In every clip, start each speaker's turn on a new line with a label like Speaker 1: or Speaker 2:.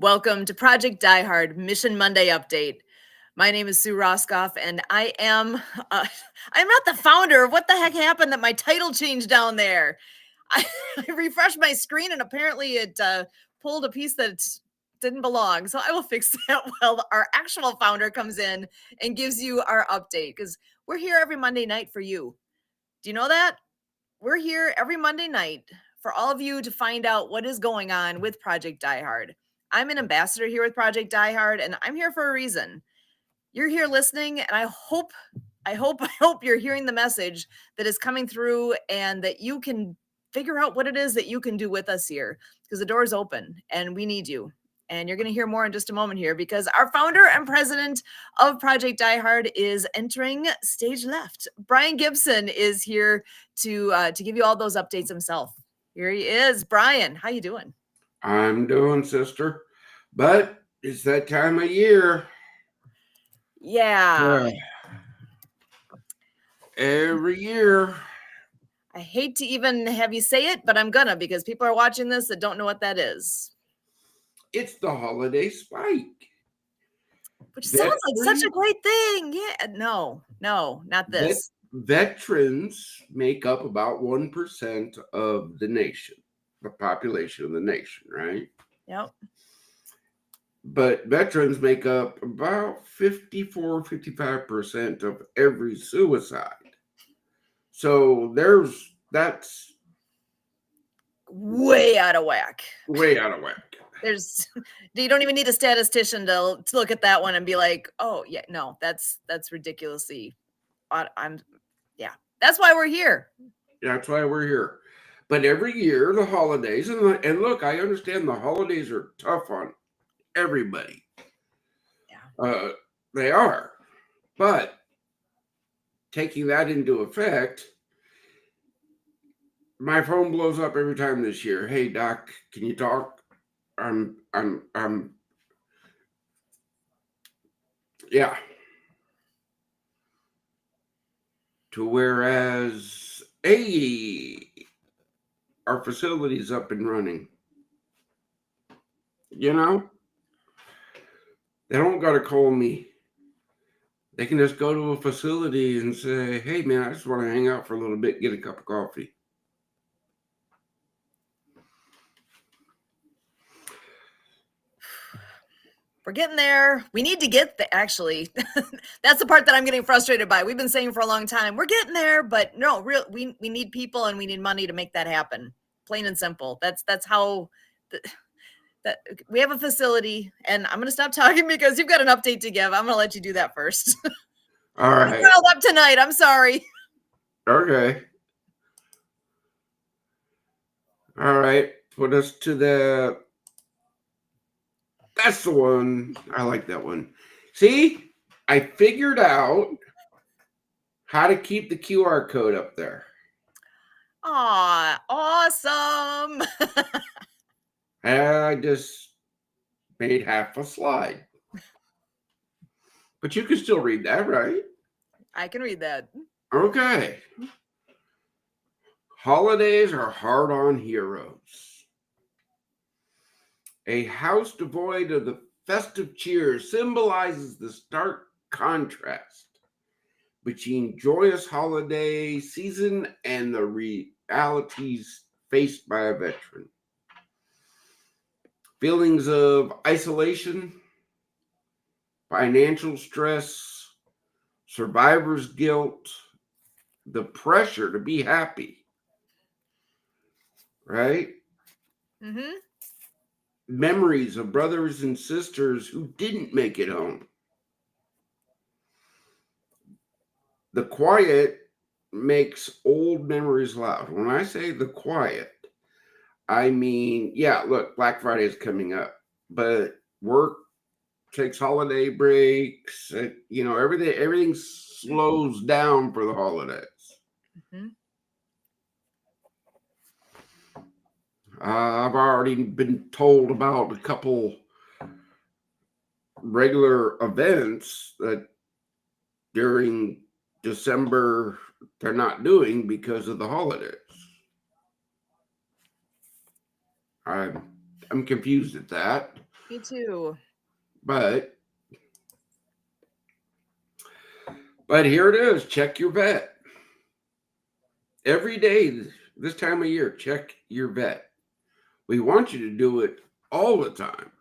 Speaker 1: Welcome to Project Die Hard Mission Monday Update. My name is Sue Roscoff, and I am I'm not the founder. What the heck happened that my title changed down there? I, I refreshed my screen, and apparently it pulled a piece that didn't belong. So I will fix that while our actual founder comes in and gives you our update, because we're here every Monday night for you. Do you know that? We're here every Monday night for all of you to find out what is going on with Project Die Hard. I'm an ambassador here with Project Die Hard, and I'm here for a reason. You're here listening, and I hope you're hearing the message that is coming through, and that you can figure out what it is that you can do with us here, because the door is open and we need you. And you're going to hear more in just a moment here, because our founder and president of Project Die Hard is entering stage left. Brian Gibson is here to give you all those updates himself. Here he is. Brian, how you doing?
Speaker 2: I'm doing, sister. But it's that time of year.
Speaker 1: Yeah.
Speaker 2: Every year.
Speaker 1: I hate to even have you say it, but I'm gonna, because people are watching this that don't know what that is.
Speaker 2: It's the holiday spike.
Speaker 1: Which sounds like such a great thing. Yeah, no, not this.
Speaker 2: Veterans make up about 1% of the nation, the population of the nation, right?
Speaker 1: Yep.
Speaker 2: But veterans make up about 55% of every suicide. So that's
Speaker 1: way out of whack.
Speaker 2: Way out of whack.
Speaker 1: You don't even need a statistician to look at that one and be like, oh yeah, no, that's ridiculously. That's why we're here.
Speaker 2: That's why we're here. But every year, the holidays, and look, I understand the holidays are tough on everybody.
Speaker 1: Yeah.
Speaker 2: They are. But taking that into effect, my phone blows up every time this year. Hey, Doc, can you talk? Yeah. To whereas, our facility's up and running. You know? They don't got to call me. They can just go to a facility and say, hey, man, I just want to hang out for a little bit, get a cup of coffee.
Speaker 1: We're getting there. We need to get actually. That's the part that I'm getting frustrated by. We've been saying for a long time, we're getting there, but no, we need people and we need money to make that happen. Plain and simple. That's how that we have a facility, and I'm going to stop talking because you've got an update to give. I'm going to let you do that first.
Speaker 2: All right.
Speaker 1: I'm riled up tonight. I'm sorry.
Speaker 2: Okay. All right. Put us to that's the one. I like that one. See, I figured out how to keep the QR code up there.
Speaker 1: Aw, awesome.
Speaker 2: I just made half a slide. But you can still read that, right?
Speaker 1: I can read that.
Speaker 2: Okay. Holidays are hard on heroes. A house devoid of the festive cheer symbolizes the stark contrast between joyous holiday season and the realities faced by a veteran. Feelings of isolation, financial stress, survivor's guilt, the pressure to be happy, right?
Speaker 1: Mm-hmm.
Speaker 2: Memories of brothers and sisters who didn't make it home. The quiet makes old memories loud. When I say the quiet, I mean, yeah, look, Black Friday is coming up, but work takes holiday breaks. Everything slows down for the holidays.
Speaker 1: Mm-hmm.
Speaker 2: I've already been told about a couple regular events that during December they're not doing because of the holidays. I'm confused at that.
Speaker 1: Me too.
Speaker 2: But here it is. Check your vet. Every day this time of year, check your vet. We want you to do it all the time.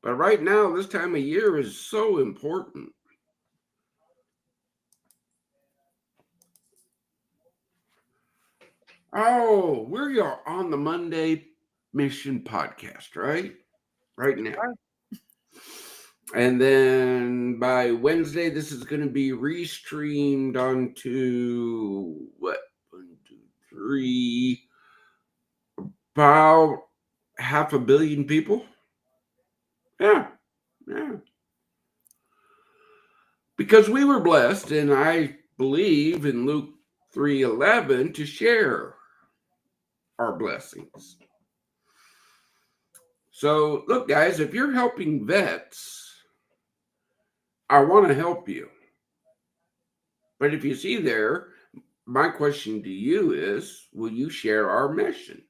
Speaker 2: But right now, this time of year is so important. Oh, we're on the Monday Mission podcast, right? Right now. And then by Wednesday, this is going to be restreamed onto what? 1, 2, 3, about 500 million people. Yeah. Because we were blessed, and I believe in Luke 3:11 to share our blessings. So, look, guys, if you're helping vets, I want to help you. But if you see there, my question to you is, will you share our mission?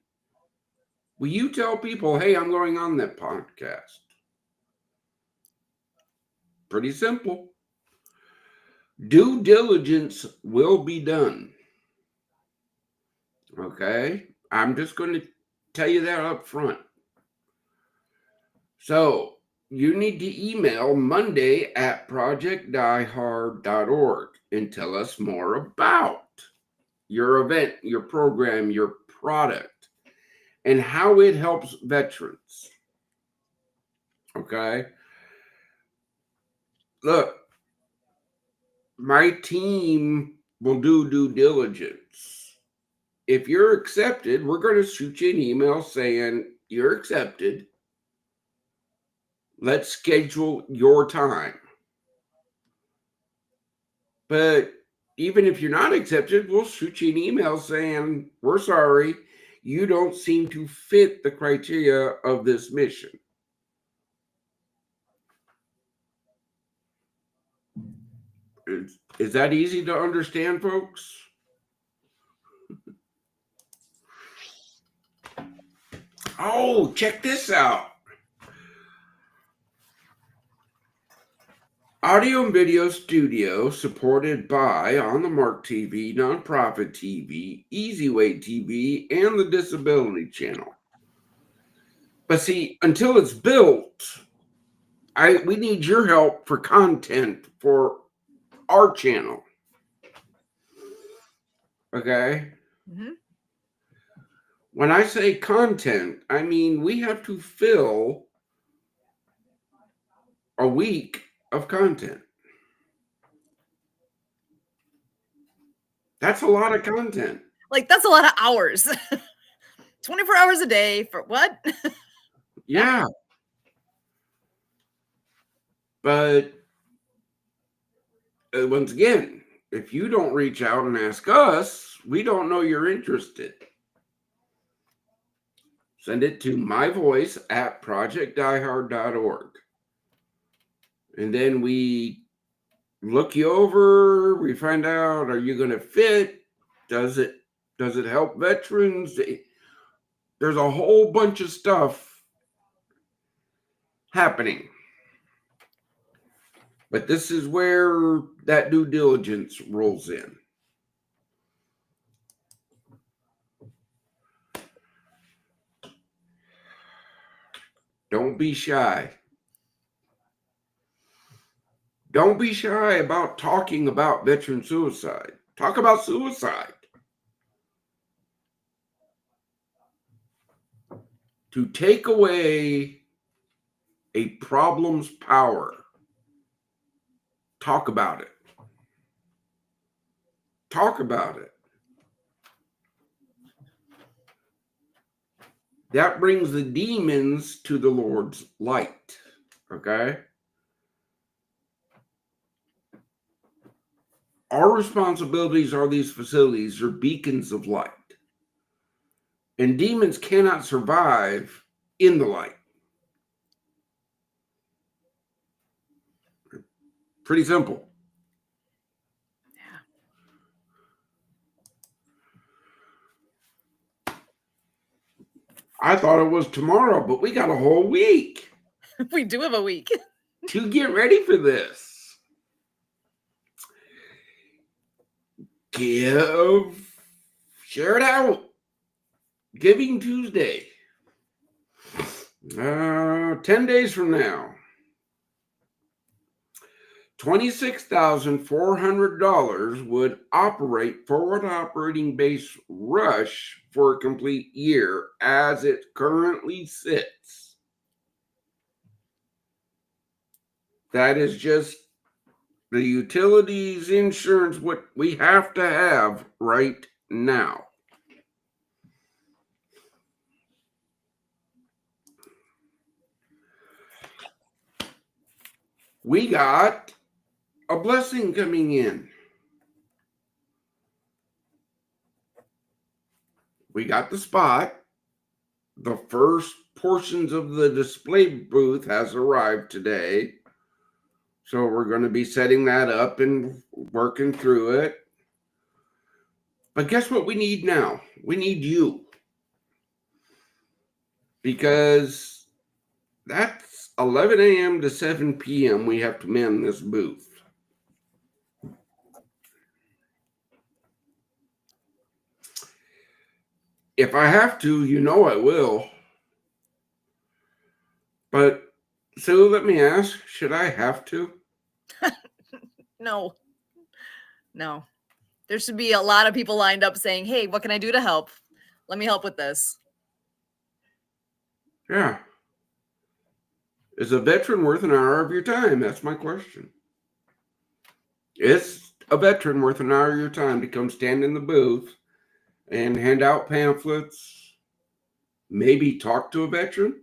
Speaker 2: Will you tell people, hey, I'm going on that podcast? Pretty simple. Due diligence will be done. Okay? I'm just going to tell you that up front. So you need to email monday@projectdiehard.org and tell us more about your event, your program, your product, and how it helps veterans. Okay? Look, my team will do due diligence. If you're accepted, we're going to shoot you an email saying you're accepted. Let's schedule your time. But even if you're not accepted, we'll shoot you an email saying, we're sorry, you don't seem to fit the criteria of this mission. Is that easy to understand, folks? Oh, check this out. Audio and video studio supported by On the Mark TV, Nonprofit TV, Easy Way TV, and the Disability Channel. But see, until it's built, we need your help for content for our channel. Okay?
Speaker 1: Mm-hmm.
Speaker 2: When I say content, I mean we have to fill a week of content. That's a lot of content.
Speaker 1: Like, that's a lot of hours. 24 hours a day for what?
Speaker 2: Yeah. But once again, if you don't reach out and ask us, we don't know you're interested. Send it to myvoice@projectdiehard.org. And then we look you over, we find out, are you going to fit? Does it help veterans? There's a whole bunch of stuff happening. But this is where that due diligence rolls in. Don't be shy. Don't be shy about talking about veteran suicide. Talk about suicide. To take away a problem's power, talk about it. Talk about it. That brings the demons to the Lord's light. Okay? Our responsibilities are these facilities are beacons of light. And demons cannot survive in the light. Pretty simple. I thought it was tomorrow, but we got a whole week.
Speaker 1: We do have a week.
Speaker 2: to get ready for this. Share it out. Giving Tuesday. 10 days from now. $26,400 would operate forward operating base rush for a complete year as it currently sits. That is just the utilities insurance, what we have to have right now. We got a blessing coming in. We got the spot. The first portions of the display booth has arrived today. So we're going to be setting that up and working through it. But guess what we need now? We need you. Because that's 11 a.m. to 7 p.m. we have to man this booth. If I have to, you know I will. But, Sue, let me ask, should I have to?
Speaker 1: No. There should be a lot of people lined up saying, hey, what can I do to help? Let me help with this.
Speaker 2: Yeah. Is a veteran worth an hour of your time? That's my question. Is a veteran worth an hour of your time to come stand in the booth and hand out pamphlets, maybe talk to a veteran,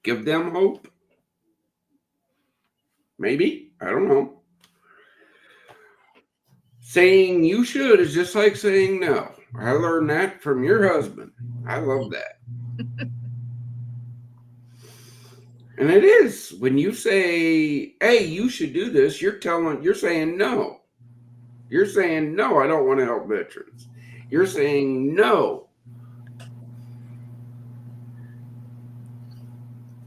Speaker 2: give them hope? Maybe. I don't know. Saying you should is just like saying no. I learned that from your husband. I love that. And it is. When you say, hey, you should do this, you're saying no. You're saying no, I don't want to help veterans. You're saying no.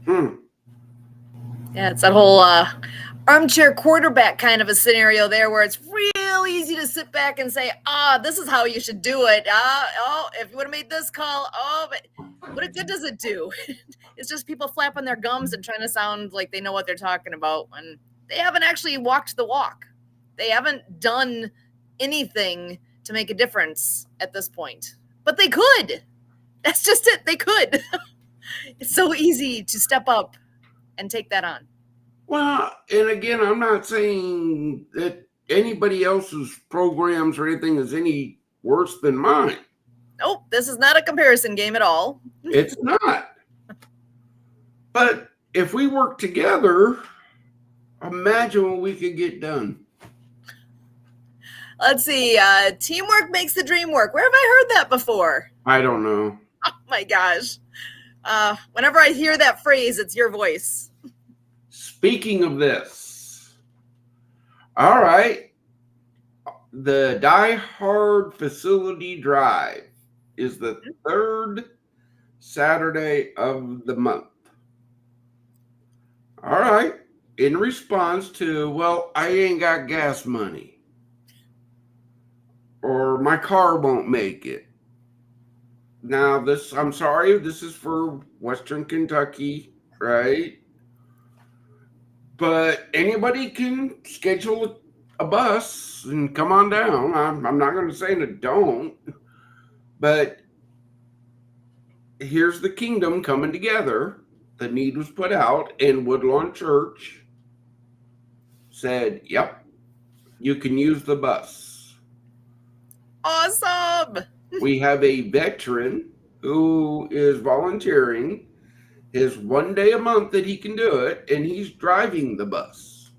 Speaker 1: Yeah, it's that whole armchair quarterback kind of a scenario there where it's real easy to sit back and say, this is how you should do it. If you would have made this call, but what good does it do? It's just people flapping their gums and trying to sound like they know what they're talking about when they haven't actually walked the walk. They haven't done anything to make a difference at this point. But they could. That's just it. They could. It's so easy to step up and take that on.
Speaker 2: Well, and again, I'm not saying that anybody else's programs or anything is any worse than mine.
Speaker 1: Nope, this is not a comparison game at all.
Speaker 2: It's not. But if we work together, imagine what we could get done.
Speaker 1: Let's see. Teamwork makes the dream work. Where have I heard that before?
Speaker 2: I don't know.
Speaker 1: Oh my gosh. Whenever I hear that phrase, it's your voice.
Speaker 2: Speaking of this, all right, the Die Hard Facility Drive is the third Saturday of the month. All right, in response to, well, I ain't got gas money, or my car won't make it. Now, I'm sorry, this is for Western Kentucky, right? But anybody can schedule a bus and come on down. I'm not going to say that don't, but here's the kingdom coming together. The need was put out, and Woodlawn Church said, yep, you can use the bus.
Speaker 1: Awesome.
Speaker 2: We have a veteran who is volunteering his 1 day a month that he can do it, and he's driving the bus.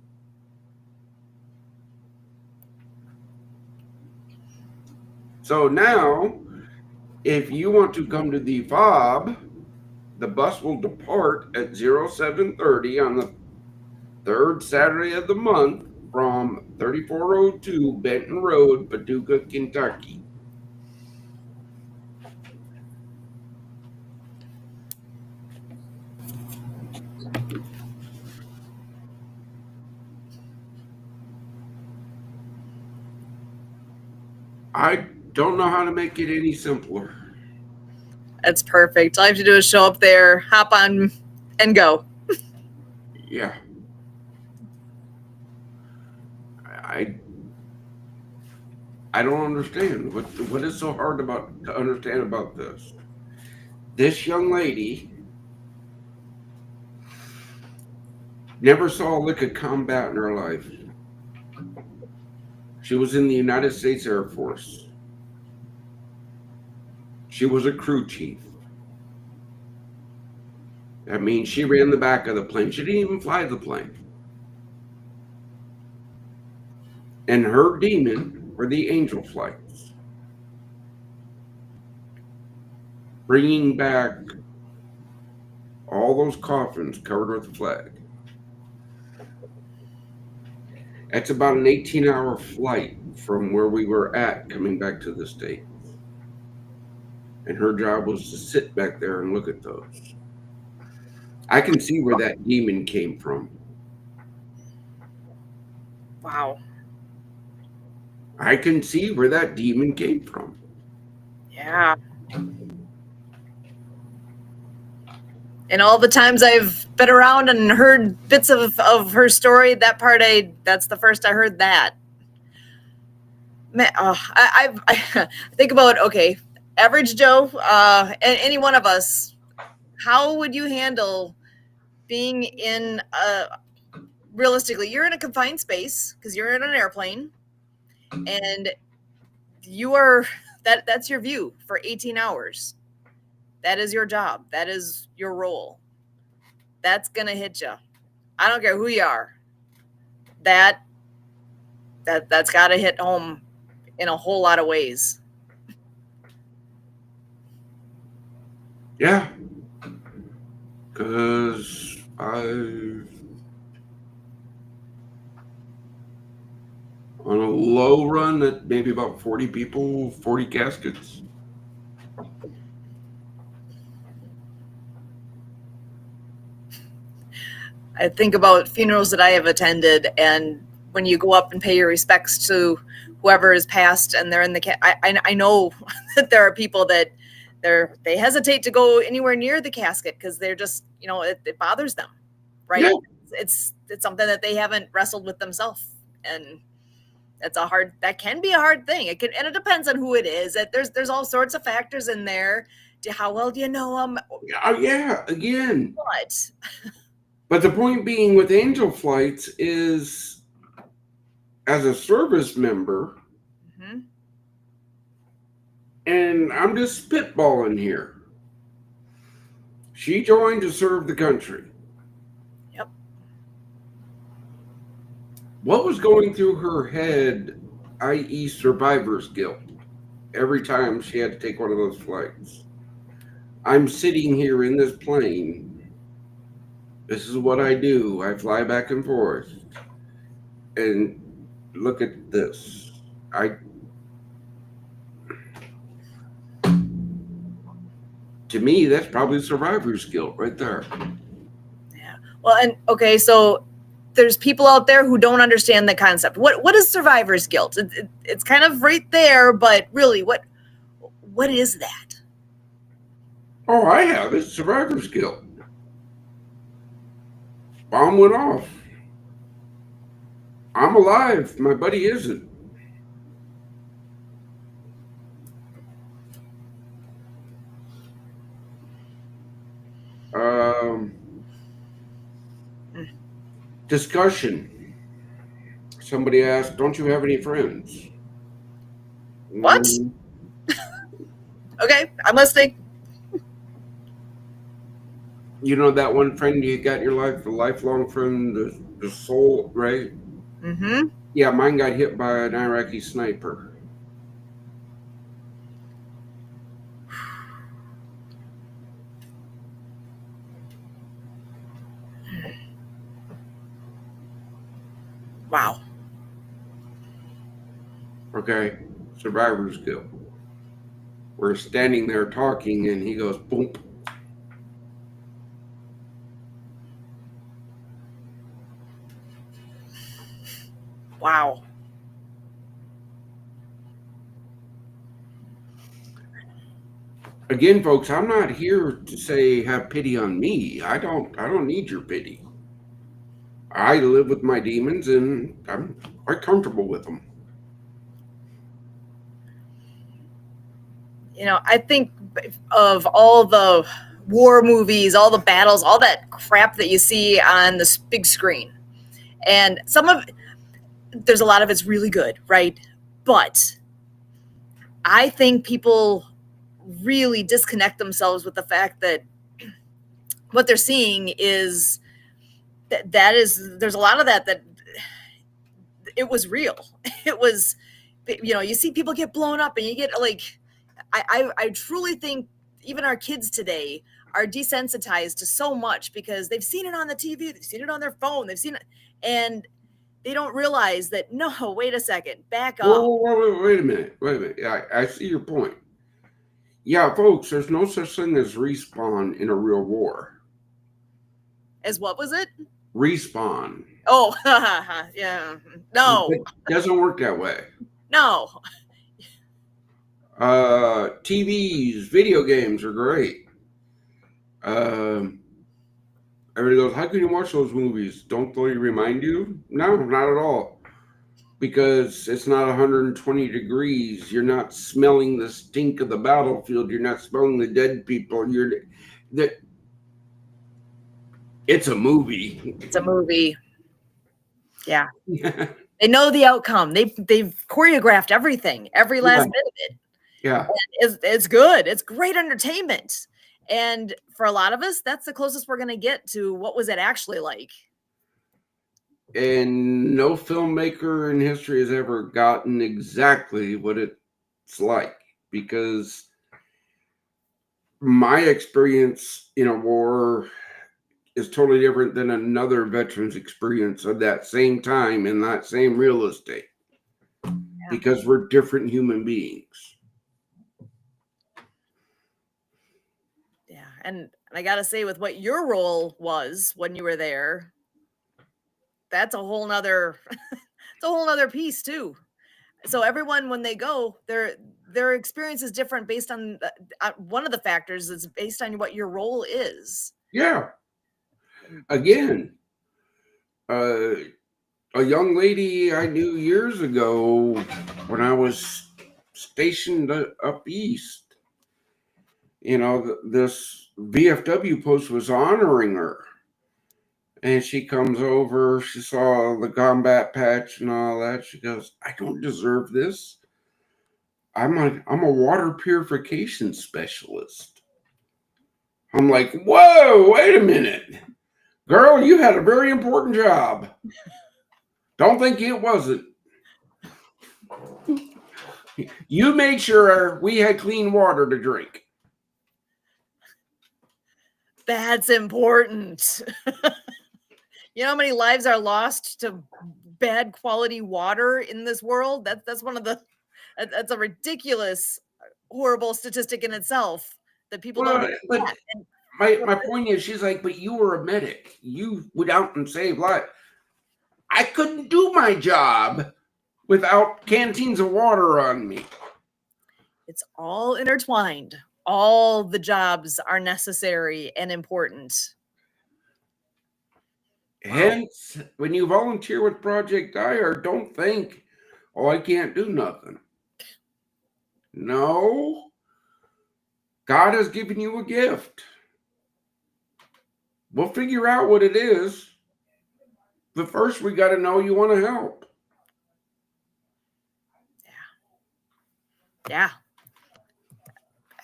Speaker 2: So now, if you want to come to the FOB, the bus will depart at 07:30 on the third Saturday of the month from 3402 Benton Road, Paducah, Kentucky. I don't know how to make it any simpler.
Speaker 1: That's perfect. All I have to do is show up there, hop on, and go.
Speaker 2: Yeah. I I don't understand. What is so hard about to understand about this? This young lady never saw a lick of combat in her life. She was in the United States Air Force. She was a crew chief. That means she ran the back of the plane. She didn't even fly the plane. And her demon were the angel flights, bringing back all those coffins covered with the flag. That's about an 18-hour flight from where we were at coming back to the States. And her job was to sit back there and look at those. I can see where that demon came from.
Speaker 1: Wow.
Speaker 2: I can see where that demon came from.
Speaker 1: Yeah. And all the times I've been around and heard bits of her story, that's the first I heard that. Man, I think about, okay, average Joe, any one of us, how would you handle being in realistically, you're in a confined space because you're in an airplane and you are that's your view for 18 hours. That is your job. That is your role. That's gonna hit you. I don't care who you are. That that's got to hit home in a whole lot of ways.
Speaker 2: Yeah, because I, on a low run, at maybe about 40 people, 40 caskets.
Speaker 1: I think about funerals that I have attended, and when you go up and pay your respects to whoever is passed, and they're in the I know that there are people that they hesitate to go anywhere near the casket because they're just it bothers them,
Speaker 2: Yeah,
Speaker 1: right? It's something that they haven't wrestled with themselves, and that can be a hard thing. It depends on who it is. There's all sorts of factors in there. To how well do you know them?
Speaker 2: yeah, again.
Speaker 1: But
Speaker 2: But the point being with angel flights is, as a service member,
Speaker 1: mhm.
Speaker 2: and I'm just spitballing here, she joined to serve the country.
Speaker 1: Yep.
Speaker 2: What was going through her head, i.e., survivor's guilt, every time she had to take one of those flights? I'm sitting here in this plane. This is what I do. I fly back and forth. And look at this. I To me, that's probably survivor's guilt right there.
Speaker 1: Yeah. Well, and okay, so there's people out there who don't understand the concept. What is survivor's guilt? It's kind of right there, but really, what is that?
Speaker 2: Oh, I have it. Survivor's guilt. Bomb went off. I'm alive. My buddy isn't. Um, Discussion. Somebody asked, "Don't you have any friends?"
Speaker 1: What?
Speaker 2: Mm,
Speaker 1: Okay, I'm listening.
Speaker 2: you know that one friend you got in your life, the lifelong friend, the soul, right?
Speaker 1: Mm-hmm.
Speaker 2: Yeah, mine got hit by an Iraqi sniper.
Speaker 1: Wow.
Speaker 2: Okay, survivor's guilt. We're standing there talking, and he goes, "Boom."
Speaker 1: Wow.
Speaker 2: Again, folks, I'm not here to say have pity on me. I don't need your pity. I live with my demons and I'm quite comfortable with them.
Speaker 1: I think of all the war movies, all the battles, all that crap that you see on this big screen. And there's a lot of it's really good, right? But I think people really disconnect themselves with the fact that what they're seeing is there's a lot of that it was real. It was, you see people get blown up and you get like, I truly think even our kids today are desensitized to so much because they've seen it on the TV, they've seen it on their phone, they've seen it, and they don't realize that, no, wait a second, back
Speaker 2: Whoa,
Speaker 1: up.
Speaker 2: whoa, whoa, wait a minute. Wait a minute. I see your point. Yeah, folks, there's no such thing as respawn in a real war.
Speaker 1: As what was it?
Speaker 2: Respawn.
Speaker 1: Oh, yeah. No,
Speaker 2: It doesn't work that way.
Speaker 1: no.
Speaker 2: TVs, video games are great. Everybody goes, how can you watch those movies? Don't they remind you? No, not at all. Because it's not 120 degrees. You're not smelling the stink of the battlefield. You're not smelling the dead people. It's a movie.
Speaker 1: It's a movie. Yeah. They know the outcome. They've choreographed everything, every last bit of it.
Speaker 2: Yeah.
Speaker 1: It's good. It's great entertainment. And for a lot of us, that's the closest we're going to get to what was it actually like.
Speaker 2: And no filmmaker in history has ever gotten exactly what it's like, because my experience in a war is totally different than another veteran's experience of that same time in that same real estate, because we're different human beings.
Speaker 1: Yeah. And I got to say, with what your role was when you were there, that's a whole nother it's a whole nother piece too. So everyone, when they go, their experience is different based on one of the factors is based on what your role is.
Speaker 2: Yeah. Again, a young lady I knew years ago when I was stationed up east, this VFW post was honoring her. And she comes over, she saw the combat patch and all that. She goes, I don't deserve this. I'm a water purification specialist. I'm like, whoa, wait a minute. Girl, you had a very important job. Don't think it wasn't. You made sure we had clean water to drink.
Speaker 1: That's important. You know how many lives are lost to bad quality water in this world? That's a ridiculous, horrible statistic in itself that people don't.
Speaker 2: But my point is, she's like, but you were a medic. You went out and saved lives. I couldn't do my job without canteens of water on me.
Speaker 1: It's all intertwined. All the jobs are necessary and important.
Speaker 2: Hence, when you volunteer with Project IR, don't think, oh, I can't do nothing. No. God has given you a gift. We'll figure out what it is. But first, we got to know you want to help.
Speaker 1: Yeah.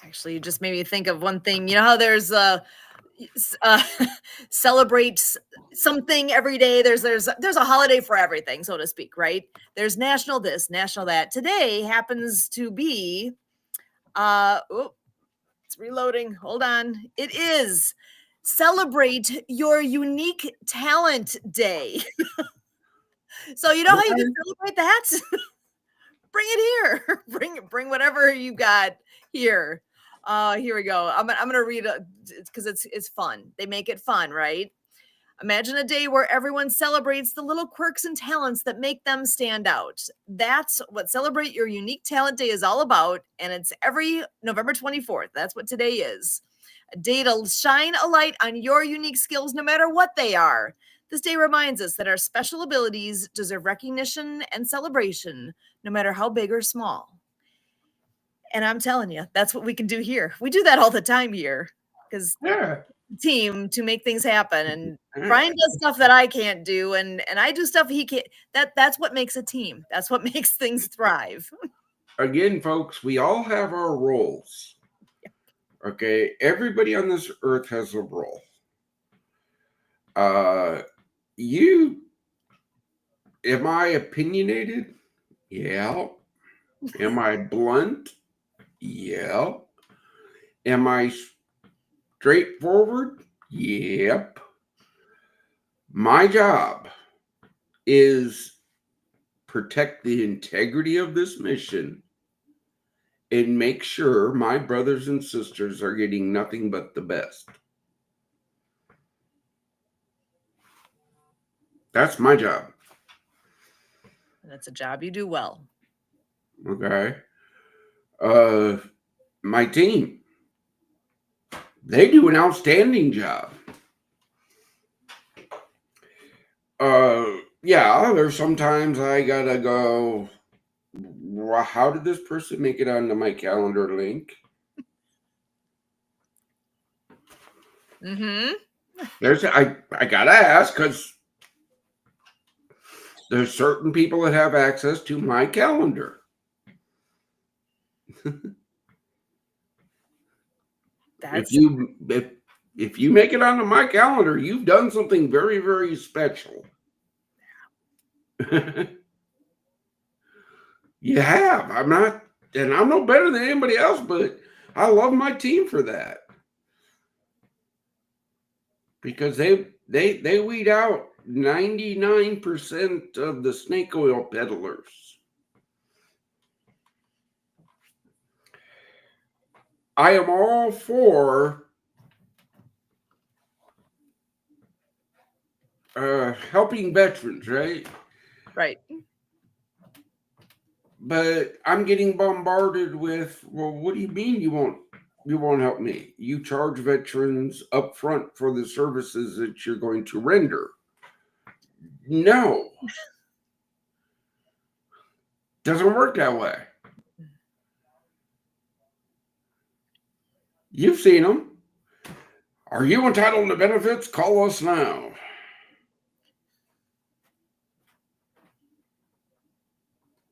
Speaker 1: Actually, you just made me think of one thing. You know how there's celebrate something every day. There's a holiday for everything, so to speak, right? There's national this, national that. Today happens to be it's reloading. Hold on. It is Celebrate Your Unique Talent Day. So you know how you can celebrate that? Bring it here. Bring whatever you got here. Here we go. I'm gonna read it because it's fun. They make it fun, right? Imagine a day where everyone celebrates the little quirks and talents that make them stand out. That's what Celebrate Your Unique Talent Day is all about, and it's every November 24th. That's what today is. A day to shine a light on your unique skills no matter what they are. This day reminds us that our special abilities deserve recognition and celebration, no matter how big or small. And I'm telling you, that's what we can do here. We do that all the time here because
Speaker 2: Yeah.
Speaker 1: team to make things happen. And
Speaker 2: Uh,
Speaker 1: Brian does stuff that I can't do, and I do stuff he can't. That's what makes a team. That's what makes things thrive.
Speaker 2: Again, folks, we all have our roles. Okay, everybody on this earth has a role. Uh, you, am I opinionated? Yeah. Am I blunt? Yeah. Am I straightforward? Yep. My job is protect the integrity of this mission and make sure my brothers and sisters are getting nothing but the best. That's my job.
Speaker 1: And it's a job you do well.
Speaker 2: Okay. My team, they do an outstanding job. Yeah, there's sometimes I gotta go, how did this person make it onto my calendar link?
Speaker 1: Mm-hmm.
Speaker 2: I gotta ask because there's certain people that have access to my calendar. If
Speaker 1: That's
Speaker 2: you if you make it onto my calendar, you've done something very, very special. You have. I'm not, and I'm no better than anybody else, but I love my team for that because they weed out 99% of the snake oil peddlers. I am all for helping veterans, right?
Speaker 1: right.
Speaker 2: But I'm getting bombarded with, well, what do you mean you won't help me? You charge veterans up front for the services that you're going to render. No, doesn't work that way. You've seen them. Are you entitled to benefits? Call us now.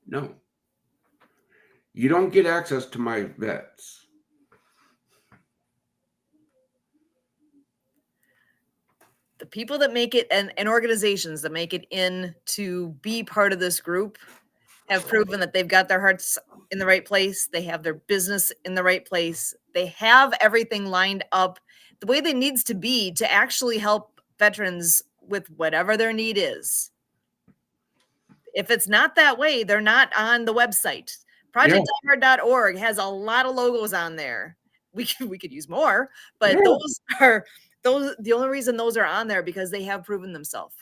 Speaker 2: No, you don't get access to my vets.
Speaker 1: The people that make it and organizations that make it in to be part of this group have proven that they've got their hearts in the right place. They have their business in the right place. They have everything lined up the way they needs to be to actually help veterans with whatever their need is. If it's not that way, they're not on the website.
Speaker 2: Yeah,
Speaker 1: ProjectDiehard.org has a lot of logos on there. We could use more, but
Speaker 2: yeah,
Speaker 1: those the only reason those are on there because they have proven themselves.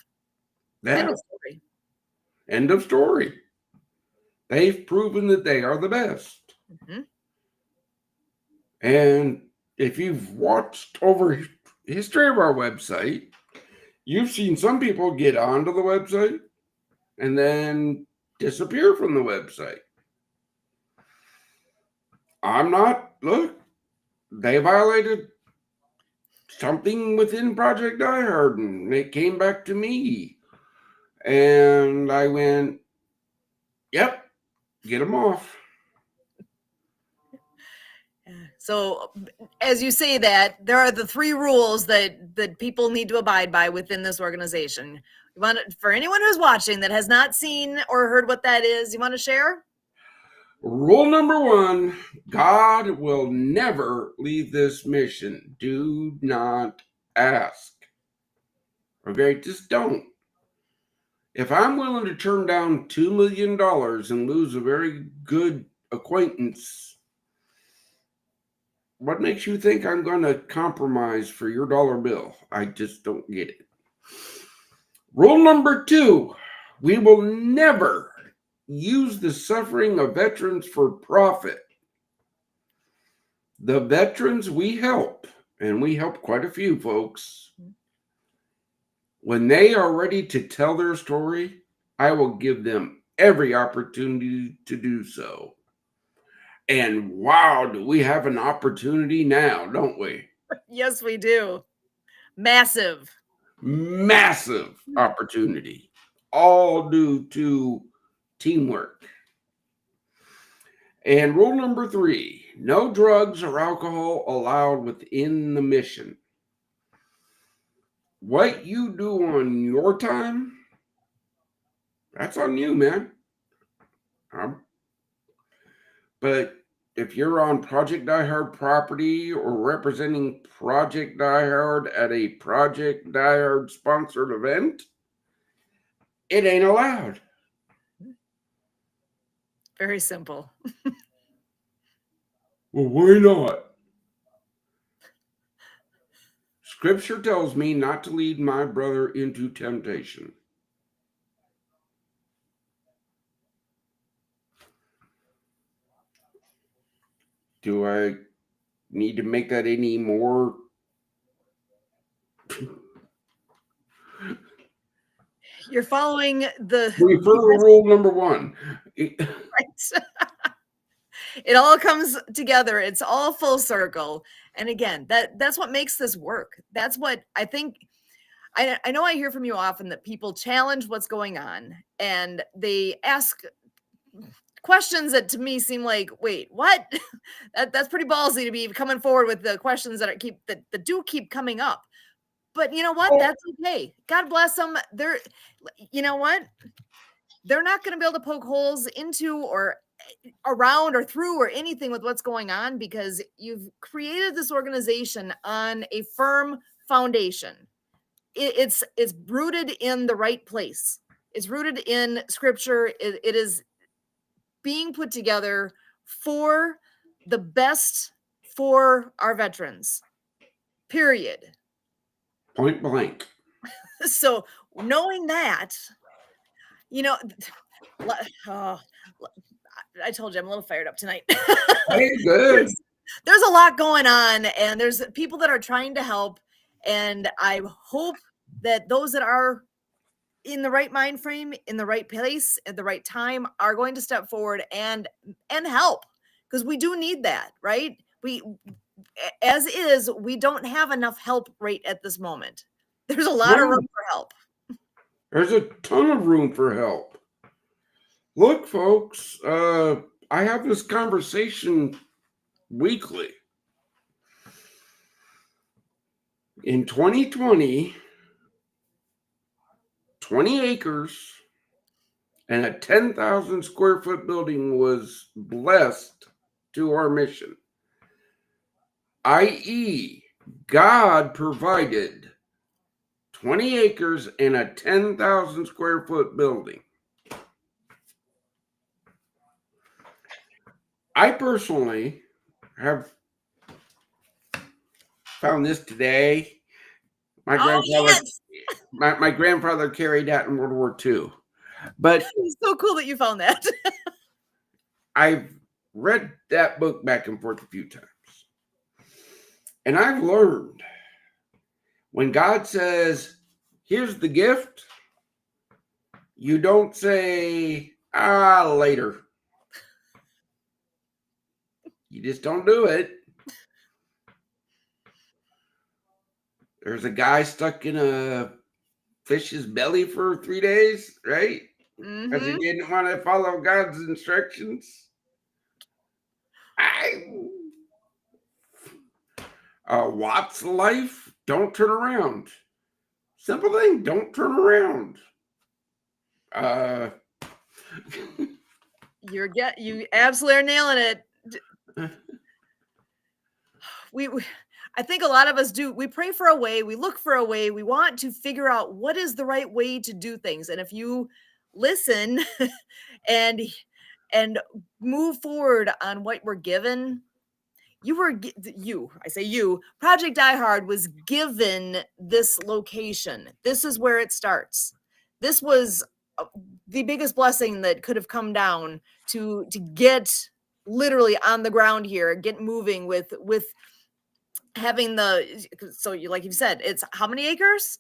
Speaker 1: End
Speaker 2: yeah.
Speaker 1: of story.
Speaker 2: End of story. They've proven that they are the best.
Speaker 1: Mhm.
Speaker 2: And if you've watched over history of our website, you've seen some people get onto the website and then disappear from the website. I'm not, look, they violated something within Project Diehard and it came back to me. And I went, yep, get them off.
Speaker 1: So, as you say that, there are the three rules that people need to abide by within this organization. You want for anyone who's watching that has not seen or heard what that is, you want to share?
Speaker 2: Rule number one, God will never leave this mission. Do not ask. Okay, just don't. If I'm willing to turn down $2 million and lose a very good acquaintance, what makes you think I'm going to compromise for your dollar bill? I just don't get it. Rule number 2, we will never use the suffering of veterans for profit. The veterans we help, and we help quite a few folks, when they are ready to tell their story, I will give them every opportunity to do so. And wow, do we have an opportunity now, don't we?
Speaker 1: Yes, we do. Massive.
Speaker 2: Massive opportunity, all due to teamwork. And rule number 3, no drugs or alcohol allowed within the mission. What you do on your time, that's on you, man. But if you're on Project Die Hard property or representing Project Die Hard at a Project Die Hard sponsored event, it ain't allowed.
Speaker 1: Very simple.
Speaker 2: Well, why not? Scripture tells me not to lead my brother into temptation. Do I need to make that any more?
Speaker 1: You're following the
Speaker 2: Refer to rule number 1.
Speaker 1: right. It all comes together. It's all full circle. And again, that's what makes this work. That's what I think. I know I hear from you often that people challenge what's going on and they ask questions that to me seem like, wait, what? That's pretty ballsy to be coming forward with the questions that do keep coming up. But you know what? That's okay. God bless them. You know what? They're not going to be able to poke holes into or around or through or anything with what's going on because you've created this organization on a firm foundation. It's rooted in the right place. It's rooted in scripture. It is being put together for the best for our veterans, period.
Speaker 2: Point blank.
Speaker 1: So knowing that, you know, I told you I'm a little fired up tonight.
Speaker 2: Hey, good.
Speaker 1: There's a lot going on, and there's people that are trying to help, and I hope that those that are in the right mind frame, in the right place, at the right time, are going to step forward and help, because we do need that, right? We, as is, we don't have enough help right at this moment. There's a lot of room for help.
Speaker 2: There's a ton of room for help. Look, folks, I have this conversation weekly. In 2020, 20 acres and a 10,000 square foot building was blessed to our mission, i.e., God provided 20 acres and a 10,000 square foot building. I personally have found this today. My grandfather carried that in World War II. But
Speaker 1: it's so cool that you found that.
Speaker 2: I've read that book back and forth a few times. And I've learned when God says, here's the gift, you don't say, later. You just don't do it. There's a guy stuck in a fish's belly for 3 days, right? Because he didn't want to follow God's instructions. Watts life, don't turn around. Simple thing, don't turn around.
Speaker 1: You absolutely are nailing it. I think a lot of us do. We pray for a way, we look for a way, we want to figure out what is the right way to do things. And if you listen and move forward on what we're given, I say you, Project Die Hard was given this location. This is where it starts. This was the biggest blessing that could have come down to get literally on the ground here, get moving with having so you, like you said, it's how many acres?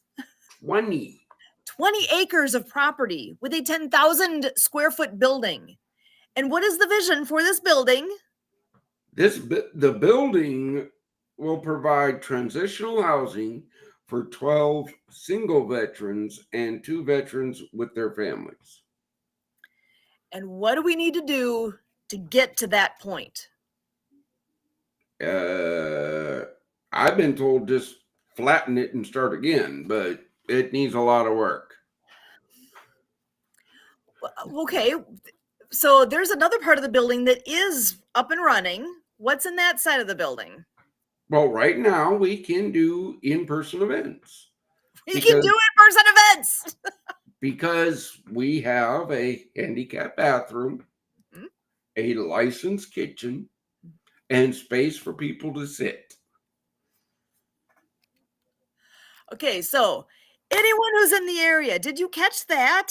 Speaker 2: 20.
Speaker 1: 20 acres of property with a 10,000 square foot building. And what is the vision for this building?
Speaker 2: The building will provide transitional housing for 12 single veterans and 2 veterans with their families.
Speaker 1: And what do we need to do to get to that point?
Speaker 2: I've been told just flatten it and start again, but it needs a lot of work.
Speaker 1: Okay, so there's another part of the building that is up and running. What's in that side of the building?
Speaker 2: Well, right now we can do in-person events.
Speaker 1: We can do in-person events
Speaker 2: because we have a handicap bathroom, a licensed kitchen, and space for people to sit.
Speaker 1: Okay, so anyone who's in the area, did you catch that?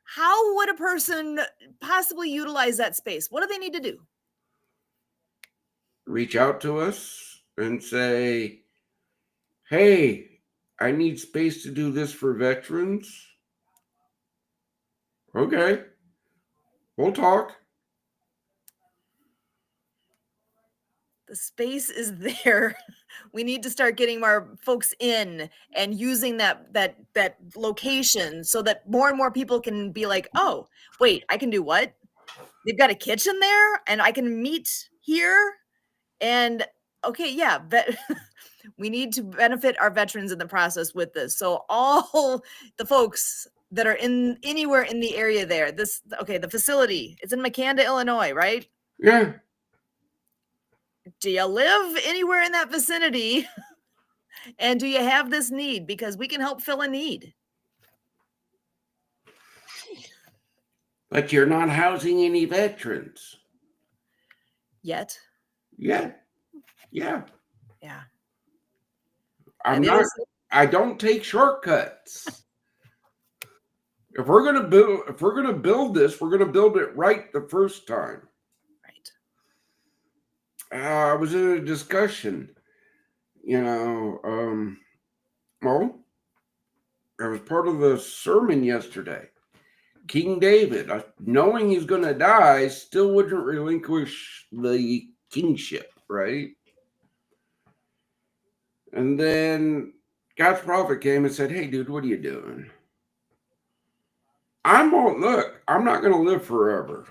Speaker 1: How would a person possibly utilize that space? What do they need to do?
Speaker 2: Reach out to us and say, hey, I need space to do this for veterans. Okay, we'll talk.
Speaker 1: The space is there. We need to start getting more folks in and using that location so that more and more people can be like, oh, wait, I can do what? They've got a kitchen there and I can meet here. And okay, yeah, but we need to benefit our veterans in the process with this. So all the folks that are in anywhere in the area there, the facility, it's in Makanda, Illinois, right?
Speaker 2: Yeah.
Speaker 1: Do you live anywhere in that vicinity? And do you have this need? Because we can help fill a need.
Speaker 2: But you're not housing any veterans.
Speaker 1: Yet.
Speaker 2: Yeah.
Speaker 1: Yeah.
Speaker 2: I don't take shortcuts. If we're gonna build this, we're gonna build it right the first time. Right. I was in a discussion, well, I was part of the sermon yesterday. King David, knowing he's going to die, still wouldn't relinquish the kingship, right? And then God's prophet came and said, hey, dude, what are you doing? I'm not going to live forever.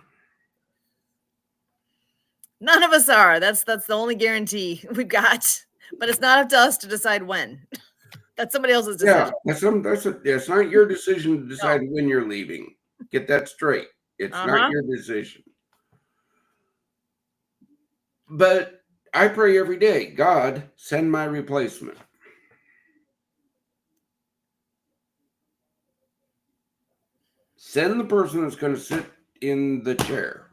Speaker 1: None of us are. That's the only guarantee we've got. But it's not up to us to decide when. That's somebody else's decision.
Speaker 2: Yeah, it's not your decision to decide when you're leaving. Get that straight. It's not your decision. But I pray every day, God, send my replacement. Send the person that's going to sit in the chair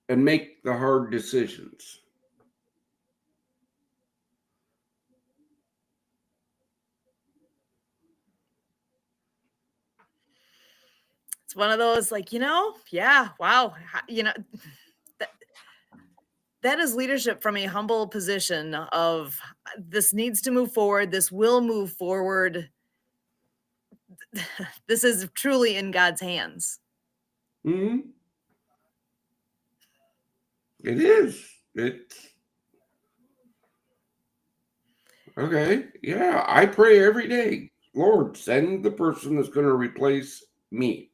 Speaker 2: and make the hard decisions.
Speaker 1: It's one of those yeah, wow. That is leadership from a humble position of this needs to move forward. This will move forward. This is truly in God's hands.
Speaker 2: Mm-hmm. It is. It's okay. Yeah, I pray every day. Lord, send the person that's going to replace me.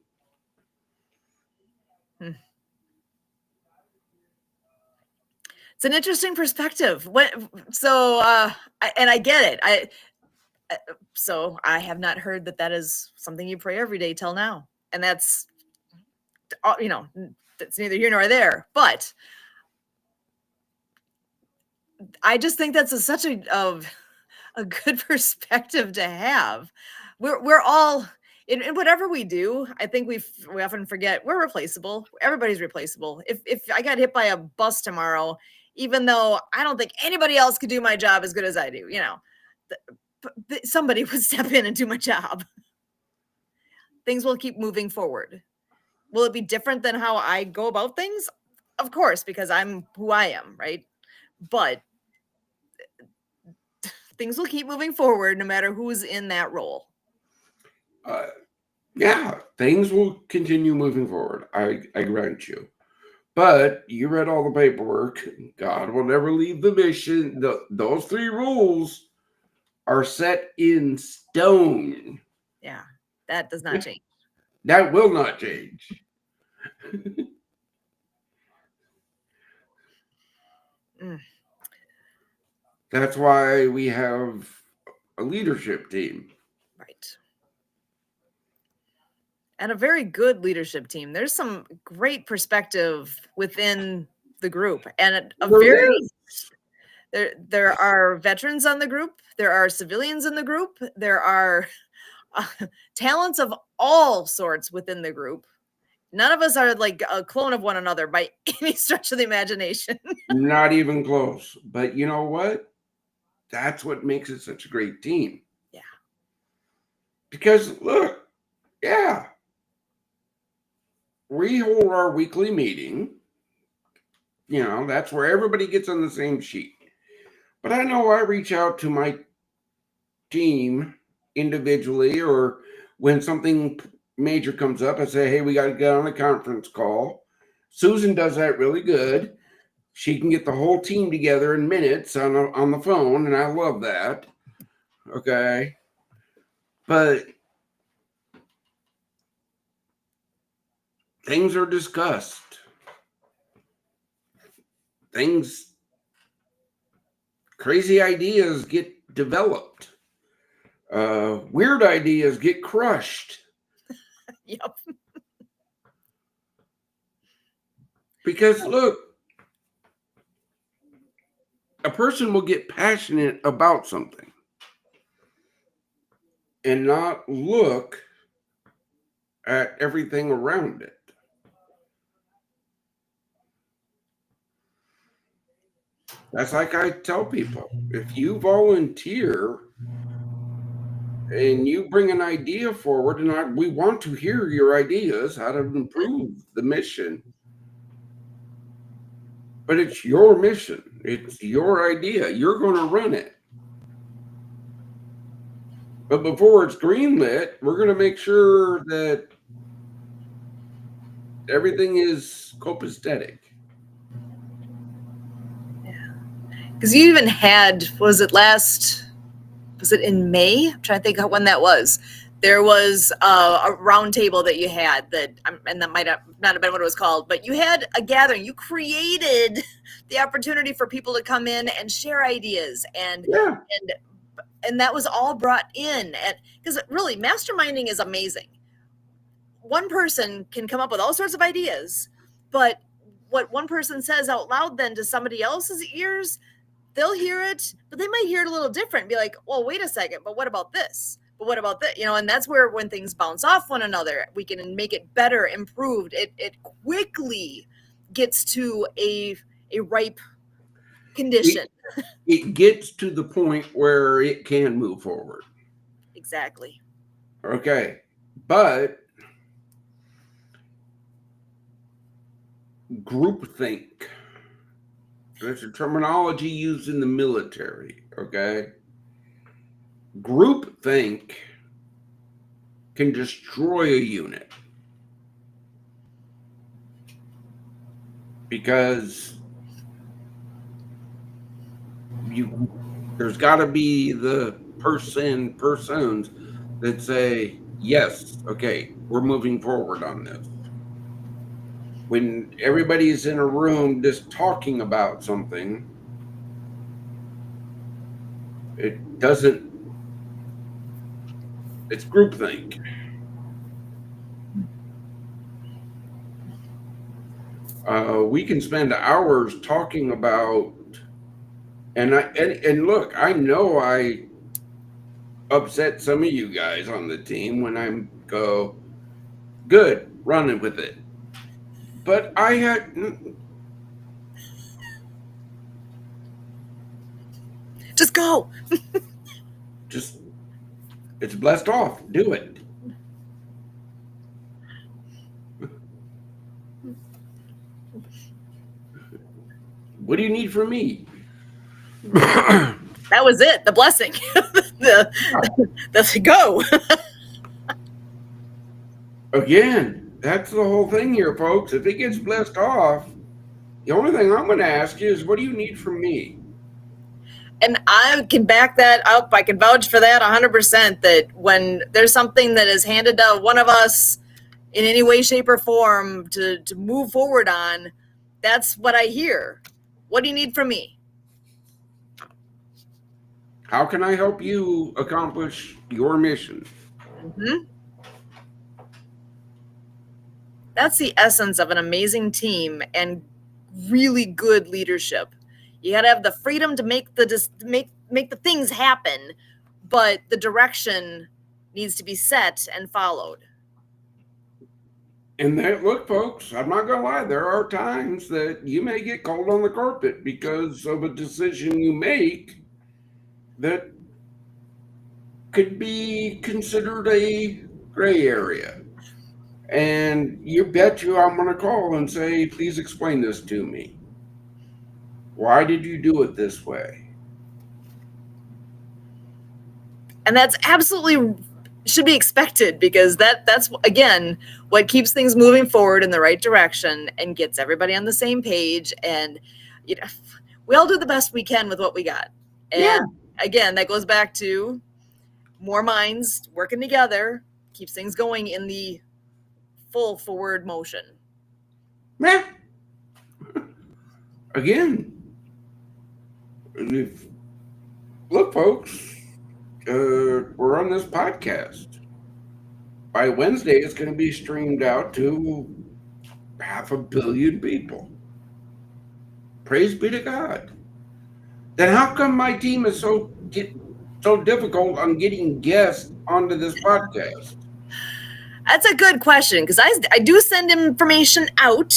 Speaker 1: It's an interesting perspective. And I get it. So I have not heard that is something you pray every day till now. And that's, that's neither here nor there. But I just think that's such a good perspective to have. We're all in whatever we do, I think we often forget we're replaceable. Everybody's replaceable. If I got hit by a bus tomorrow, even though I don't think anybody else could do my job as good as I do, somebody would step in and do my job. Things will keep moving forward. Will it be different than how I go about things? Of course, because I'm who I am, right? But things will keep moving forward no matter who's in that role.
Speaker 2: Yeah, things will continue moving forward. I grant you. But you read all the paperwork. God will never leave the mission. Those 3 rules are set in stone.
Speaker 1: Yeah, that does not change.
Speaker 2: That will not change. That's why we have a leadership team.
Speaker 1: Right. And a very good leadership team. There's some great perspective within the group, and there are veterans on the group. There are civilians in the group. There are talents of all sorts within the group. None of us are like a clone of one another by any stretch of the imagination.
Speaker 2: Not even close. But you know what? That's what makes it such a great team.
Speaker 1: Yeah.
Speaker 2: Because look, yeah, we hold our weekly meeting. That's where everybody gets on the same sheet. But I know I reach out to my team individually, or when something major comes up, I say, hey, we got to get on a conference call. Susan does that really good. She can get the whole team together in minutes on the phone, and I love that. Okay. But things are discussed. Crazy ideas get developed. Weird ideas get crushed.
Speaker 1: Yep.
Speaker 2: Because look, a person will get passionate about something and not look at everything around it. That's like I tell people, if you volunteer and you bring an idea forward, and we want to hear your ideas how to improve the mission. But it's your mission. It's your idea. You're going to run it. But before it's greenlit, we're going to make sure that everything is copacetic.
Speaker 1: Yeah. Because you even had, was it in May? I'm trying to think of when that was. There was a round table that you had and that might not have been what it was called, but you had a gathering. You created the opportunity for people to come in and share ideas, and that was all brought in. And because really, masterminding is amazing. One person can come up with all sorts of ideas, but what one person says out loud then to somebody else's ears, they'll hear it, but they might hear it a little different. Be like, well, wait a second, but what about this? But what about that? And that's where when things bounce off one another, we can make it better, improved. It quickly gets to a ripe condition.
Speaker 2: It gets to the point where it can move forward.
Speaker 1: Exactly.
Speaker 2: Okay. But groupthink, that's a terminology used in the military. Okay. Groupthink can destroy a unit because there's got to be the persons that say, yes, okay, we're moving forward on this. When everybody's in a room just talking about something, it's groupthink. We can spend hours talking about, and look, I know I upset some of you guys on the team when I'm go, good, running with it. But I had
Speaker 1: Just go.
Speaker 2: just, it's blessed off. Do it. What do you need from me?
Speaker 1: That was it. The blessing. the go.
Speaker 2: Again, that's the whole thing here, folks. If it gets blessed off, the only thing I'm going to ask you is, what do you need from me?
Speaker 1: And I can back that up. I can vouch for that 100%, that when there's something that is handed to one of us in any way, shape, or form to move forward on, that's what I hear. What do you need from me?
Speaker 2: How can I help you accomplish your mission?
Speaker 1: Mm-hmm. That's the essence of an amazing team and really good leadership. You got to have the freedom to make the things happen, but the direction needs to be set and followed.
Speaker 2: And that, look, folks, I'm not going to lie. There are times that you may get cold on the carpet because of a decision you make that could be considered a gray area. And you bet you I'm going to call and say, please explain this to me. Why did you do it this way?
Speaker 1: And that's absolutely should be expected, because that's again what keeps things moving forward in the right direction and gets everybody on the same page. And we all do the best we can with what we got. And again, that goes back to more minds working together keeps things going in the full forward motion.
Speaker 2: Yeah. Again, look, folks, we're on this podcast. By Wednesday, it's going to be streamed out to 500 million people. Praise be to God. Then how come my team is so difficult on getting guests onto this podcast?
Speaker 1: That's a good question, because I do send information out.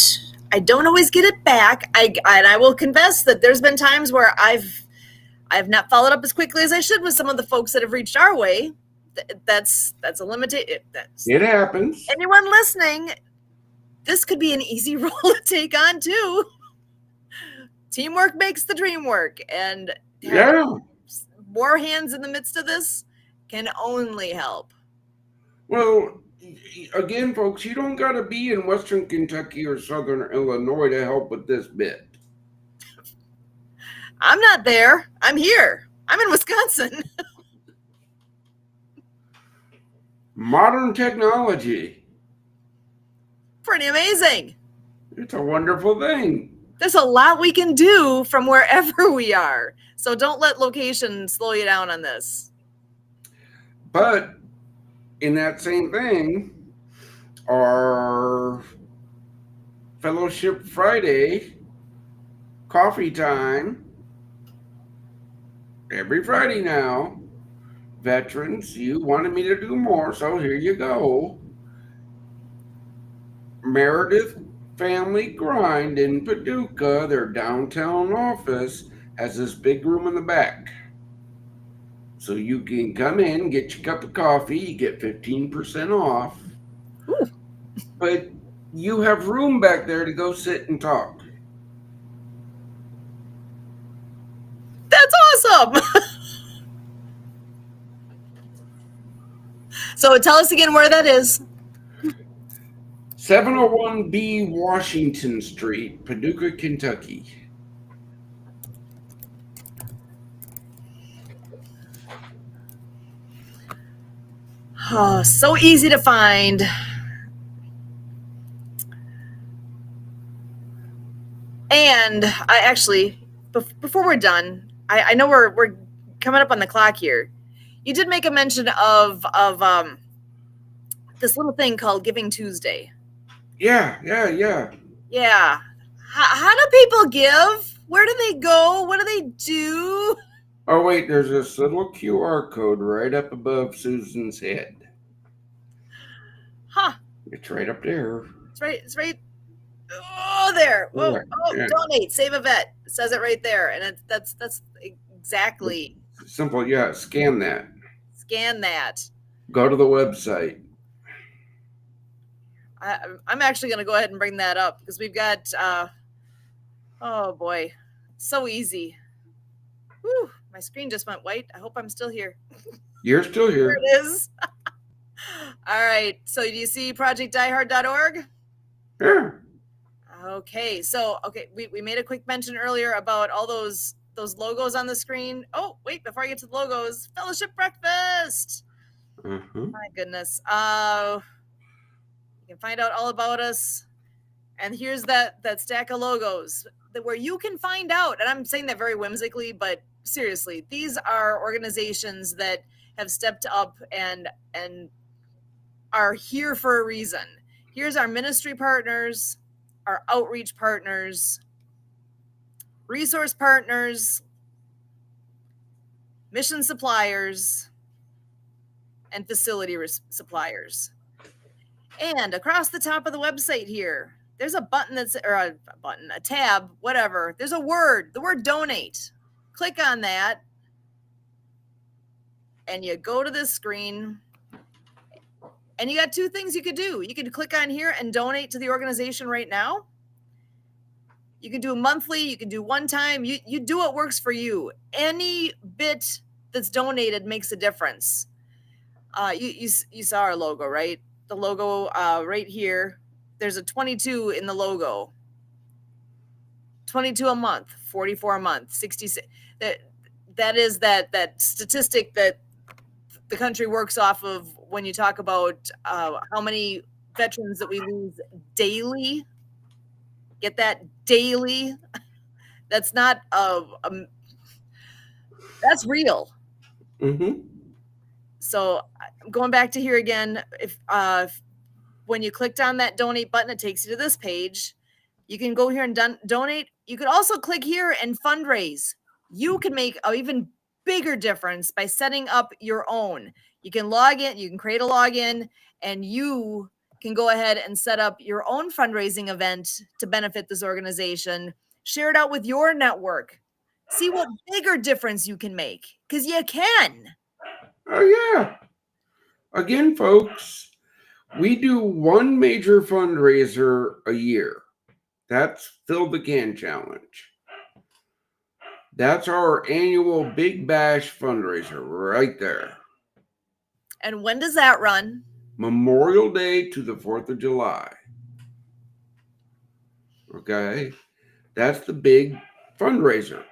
Speaker 1: I don't always get it back. I will confess that there's been times where I've not followed up as quickly as I should with some of the folks that have reached our way. That's a limitation.
Speaker 2: It happens.
Speaker 1: Anyone listening, this could be an easy role to take on too. Teamwork makes the dream work, and more hands in the midst of this can only help.
Speaker 2: Well, again, folks, you don't got to be in Western Kentucky or Southern Illinois to help with this bit.
Speaker 1: I'm not there. I'm here. I'm in Wisconsin.
Speaker 2: Modern technology.
Speaker 1: Pretty amazing.
Speaker 2: It's a wonderful thing.
Speaker 1: There's a lot we can do from wherever we are. So don't let location slow you down on this.
Speaker 2: But in that same thing, our Fellowship Friday coffee time, every Friday now. Veterans, you wanted me to do more, so here you go. Meredith Family Grind in Paducah, their downtown office, has this big room in the back. So you can come in, get your cup of coffee, you get 15% off.
Speaker 1: Ooh.
Speaker 2: But you have room back there to go sit and talk.
Speaker 1: That's awesome. So tell us again where that is.
Speaker 2: 701B Washington Street, Paducah, Kentucky.
Speaker 1: Oh, so easy to find. And I actually, before we're done, I know we're coming up on the clock here. You did make a mention of this little thing called Giving Tuesday.
Speaker 2: Yeah.
Speaker 1: Yeah. How do people give? Where do they go? What do they do?
Speaker 2: Oh, wait, there's this little QR code right up above Susan's head.
Speaker 1: Huh.
Speaker 2: It's right up there.
Speaker 1: It's right. Oh, there. Whoa.
Speaker 2: Correct.
Speaker 1: Oh,
Speaker 2: Yeah.
Speaker 1: donate. Save a vet. It says it right there. And that's exactly.
Speaker 2: Simple. Yeah. Scan that.
Speaker 1: Scan that.
Speaker 2: Go to the website.
Speaker 1: I'm actually going to go ahead and bring that up because we've got, oh boy, so easy. Whew, my screen just went white. I hope I'm still here.
Speaker 2: You're still
Speaker 1: There
Speaker 2: here.
Speaker 1: it is. All right. So do you see projectdiehard.org?
Speaker 2: Yeah.
Speaker 1: Okay. So, we made a quick mention earlier about all those logos on the screen. Oh, wait, before I get to the logos, Fellowship Breakfast. My goodness. You can find out all about us. And here's that stack of logos where you can find out. And I'm saying that very whimsically, but seriously, these are organizations that have stepped up and are here for a reason. Here's our ministry partners, our outreach partners, resource partners, mission suppliers, and facility suppliers. And across the top of the website here, there's a button a tab, whatever. There's a word, the word donate. Click on that, and you go to this screen, and you got two things you could do. You could click on here and donate to the organization right now. You can do monthly, you can do one time. You do what works for you. Any bit that's donated makes a difference. You saw our logo, right? The logo right here. There's a 22 in the logo. 22 a month, 44 a month, 66. That is that statistic that the country works off of when you talk about how many veterans that we lose daily. Get that? Daily. That's not that's real.
Speaker 2: Mm-hmm.
Speaker 1: So I'm going back to here again. If when you clicked on that donate button, it takes you to this page. You can go here and donate. You could also click here and fundraise. You can make an even bigger difference by setting up your own. You can log in, you can create a login, and you can go ahead and set up your own fundraising event to benefit this organization. Share it out with your network. See what bigger difference you can make, because you can.
Speaker 2: Oh, yeah. Again, folks, we do one major fundraiser a year. That's Fill the Can Challenge. That's our annual Big Bash fundraiser right there.
Speaker 1: And when does that run?
Speaker 2: Memorial Day to the 4th of July. Okay. That's the big fundraiser.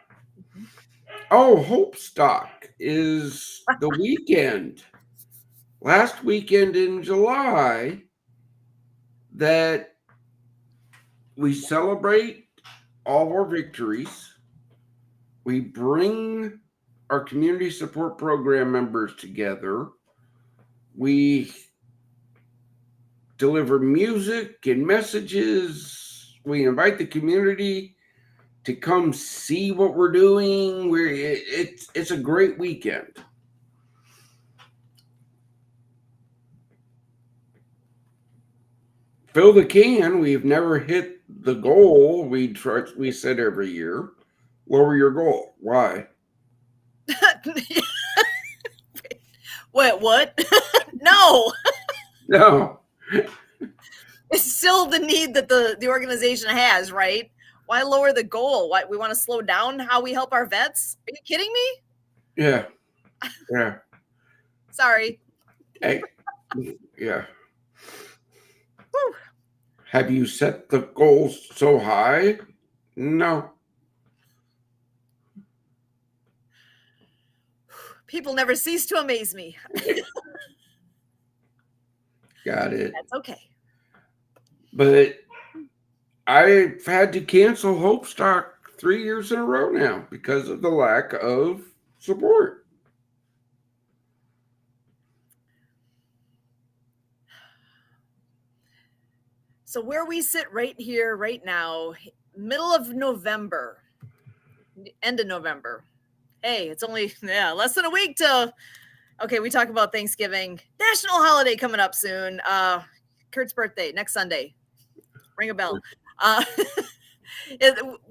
Speaker 2: Oh, Hope Stock is the weekend. Last weekend in July that we celebrate all of our victories. We bring our community support program members together. We deliver music and messages. We invite the community to come see what we're doing. It's a great weekend. Fill the can. We've never hit the goal we set every year. Lower your goal. Why?
Speaker 1: Wait, what? No.
Speaker 2: No.
Speaker 1: It's still the need that the organization has, right? Why lower the goal? Why we want to slow down how we help our vets? Are you kidding me?
Speaker 2: Yeah. Yeah.
Speaker 1: Sorry.
Speaker 2: Hey, yeah.
Speaker 1: Whew.
Speaker 2: Have you set the goals so high? No.
Speaker 1: People never cease to amaze me.
Speaker 2: Got it.
Speaker 1: That's okay.
Speaker 2: But I've had to cancel Hope Stock 3 years in a row now because of the lack of support.
Speaker 1: So where we sit right here, right now, middle of November, end of November. Hey, it's only less than a week till. Okay, we talk about Thanksgiving, national holiday coming up soon. Kurt's birthday next Sunday. Ring a bell. Uh,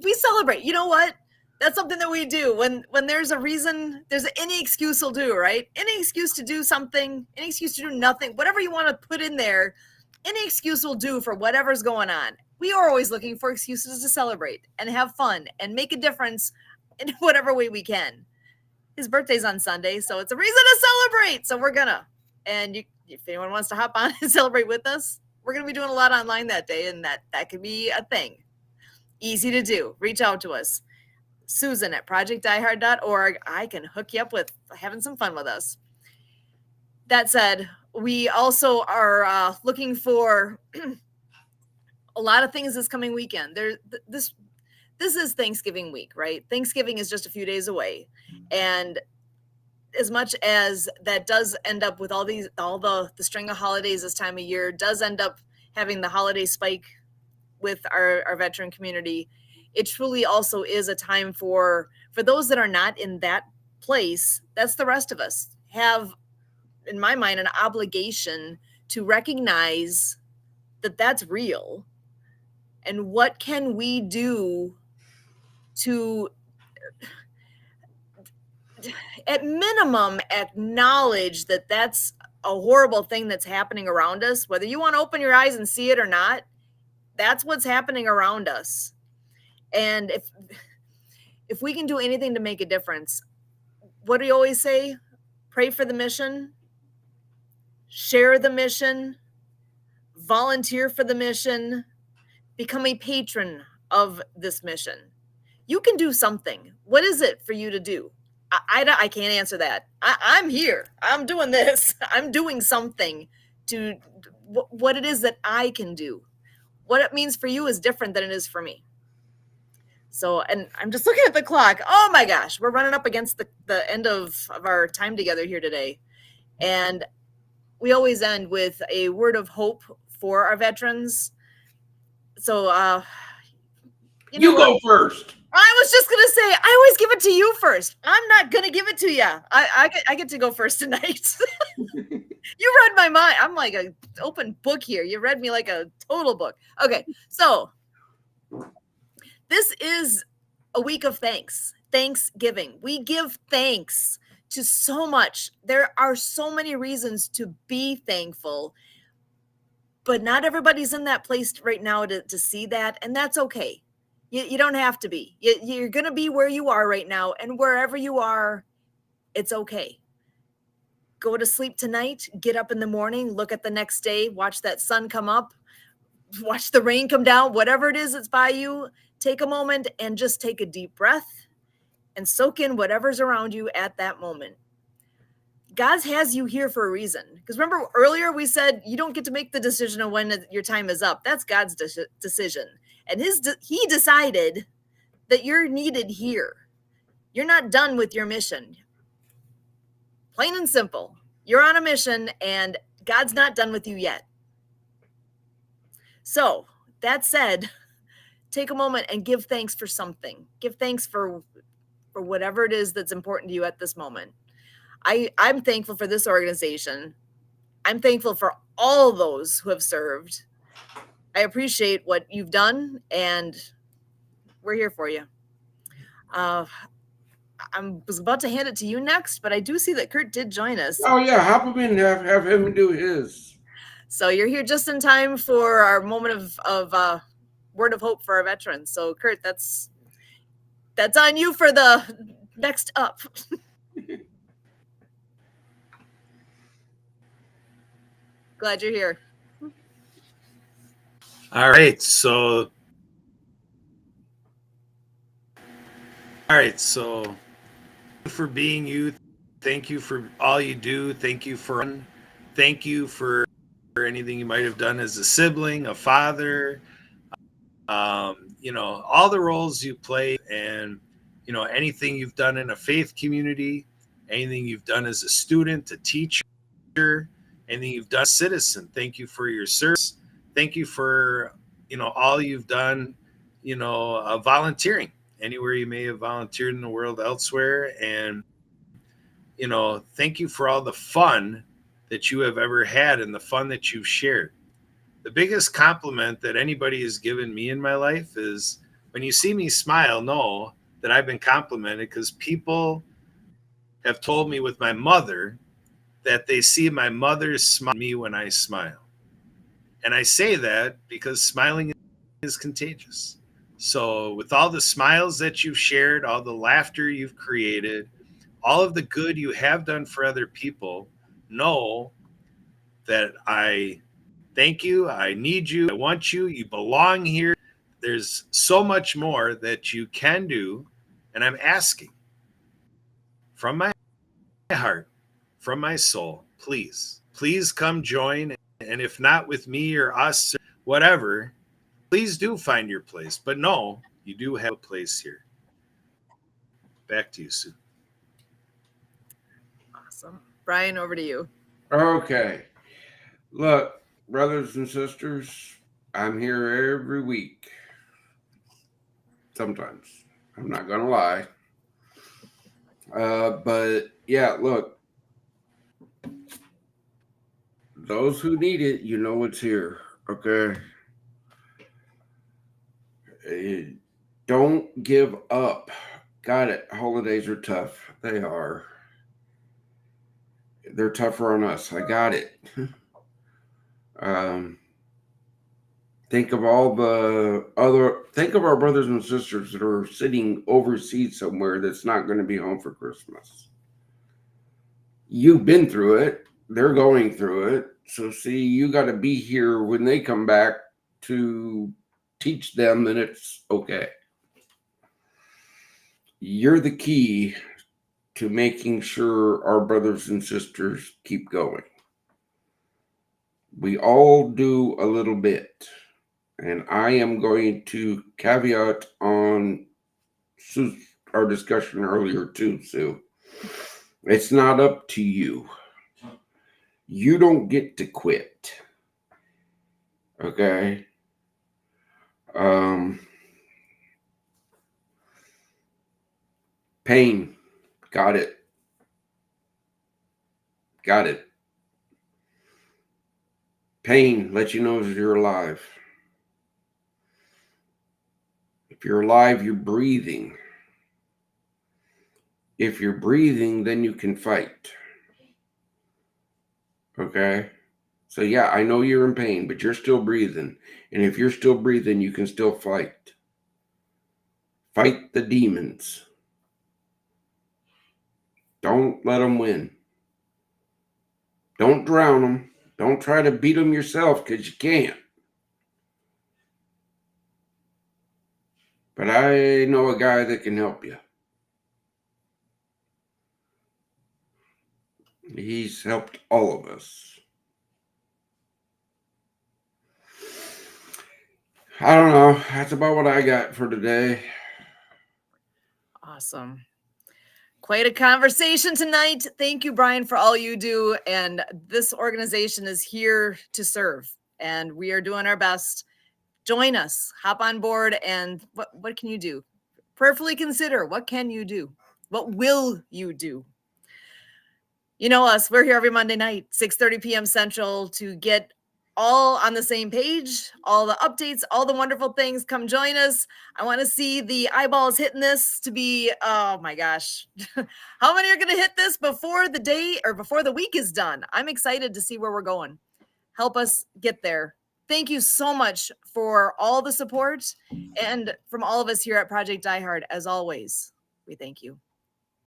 Speaker 1: we celebrate. You know what? That's something that we do when there's a reason. There's any excuse will do, right? Any excuse to do something, any excuse to do nothing, whatever you want to put in there, any excuse will do for whatever's going on. We are always looking for excuses to celebrate and have fun and make a difference in whatever way we can. His birthday's on Sunday, so it's a reason to celebrate. So we're gonna. And if anyone wants to hop on and celebrate with us, we're gonna be doing a lot online that day, and that could be a thing. Easy to do. Reach out to us. Susan at projectdiehard.org. I can hook you up with having some fun with us. That said, we also are looking for a lot of things this coming weekend. This is Thanksgiving week, right? Thanksgiving is just a few days away, and as much as that does end up with all the string of holidays this time of year, does end up having the holiday spike with our veteran community, it truly also is a time for those that are not in that place. That's the rest of us have, in my mind, an obligation to recognize that that's real, and what can we do to, at minimum, acknowledge that that's a horrible thing that's happening around us. Whether you want to open your eyes and see it or not, that's what's happening around us. And if we can do anything to make a difference, what do you always say? Pray for the mission, share the mission, volunteer for the mission, become a patron of this mission. You can do something. What is it for you to do? I can't answer that. I'm here. I'm doing this. I'm doing something to what it is that I can do. What it means for you is different than it is for me. So, and I'm just looking at the clock. Oh my gosh, we're running up against the end of our time together here today. And we always end with a word of hope for our veterans. So,
Speaker 2: you go first.
Speaker 1: I was just gonna say, I always give it to you first. I'm not gonna give it to you. I get to go first tonight. You read my mind. I'm like an open book here. You read me like a total book. Okay, so this is a week of Thanksgiving. We give thanks to so much. There are so many reasons to be thankful, but not everybody's in that place right now to see that, and that's okay. You don't have to be. You're going to be where you are right now, and wherever you are, it's okay. Go to sleep tonight, get up in the morning, look at the next day, watch that sun come up, watch the rain come down, whatever it is that's by you. Take a moment and just take a deep breath and soak in whatever's around you at that moment. God has you here for a reason. Because remember earlier we said you don't get to make the decision of when your time is up. That's God's decision. And he decided that you're needed here. You're not done with your mission. Plain and simple. You're on a mission and God's not done with you yet. So that said, take a moment and give thanks for something. Give thanks for whatever it is that's important to you at this moment. I'm thankful for this organization. I'm thankful for all those who have served. I appreciate what you've done, and we're here for you. I was about to hand it to you next, but I do see that Kurt did join us.
Speaker 2: Oh yeah, hop him in, have him do his.
Speaker 1: So you're here just in time for our moment of word of hope for our veterans. So Kurt, that's on you for the next up. Glad you're here.
Speaker 3: All right, so for being you. Thank you for all you do. Thank you for anything you might have done as a sibling, a father, all the roles you play, and anything you've done in a faith community, anything you've done as a student, a teacher, anything you've done as a citizen. Thank you for your service. Thank you for all you've done, volunteering anywhere you may have volunteered in the world elsewhere. And thank you for all the fun that you have ever had and the fun that you've shared. the biggest compliment that anybody has given me in my life is when you see me smile, know that I've been complimented, because people have told me with my mother that they see my mother smile at me when I smile. And I say that because smiling is contagious. So, with all the smiles that you've shared, all the laughter you've created, all of the good you have done for other people, know that I thank you. I need you. I want you. You belong here. There's so much more that you can do. And I'm asking from my heart, from my soul, please, please come join. And if not with me or us or whatever, please do find your place. But no, you do have a place here. Back to you, Sue.
Speaker 1: Awesome. Brian, over to you.
Speaker 2: Okay. Look, brothers and sisters, I'm here every week. Sometimes. I'm not going to lie. But yeah, look, those who need it, you know it's here. Okay. Don't give up. Got it. Holidays are tough. They are. They're tougher on us. I got it. Think of all the think of our brothers and sisters that are sitting overseas somewhere that's not going to be home for Christmas. You've been through it. They're going through it. So see, you got to be here when they come back to teach them that it's okay. You're the key to making sure our brothers and sisters keep going. We all do a little bit. And I am going to caveat on our discussion earlier too, Sue. It's not up to you. You don't get to quit. Okay? Pain. Got it. Got it. Pain lets you know that you're alive. If you're alive, you're breathing. If you're breathing, then you can fight. Okay? So yeah, I know you're in pain, but you're still breathing. And if you're still breathing, you can still fight. Fight the demons. Don't let them win. Don't drown them. Don't try to beat them yourself, because you can't. But I know a guy that can help you. He's helped all of us. I don't know. That's about what I got for today.
Speaker 1: Awesome. Quite a conversation tonight. Thank you, Brian, for all you do. And this organization is here to serve, and we are doing our best. Join us, hop on board, and what can you do? Prayerfully consider, what can you do? What will you do? You know us, we're here every Monday night, 6:30 p.m. Central, to get all on the same page, all the updates, all the wonderful things. Come join us. I want to see the eyeballs hitting this to be, oh my gosh. How many are going to hit this before the day or before the week is done? I'm excited to see where we're going. Help us get there. Thank you so much for all the support, and from all of us here at Project Die Hard, as always, we thank you.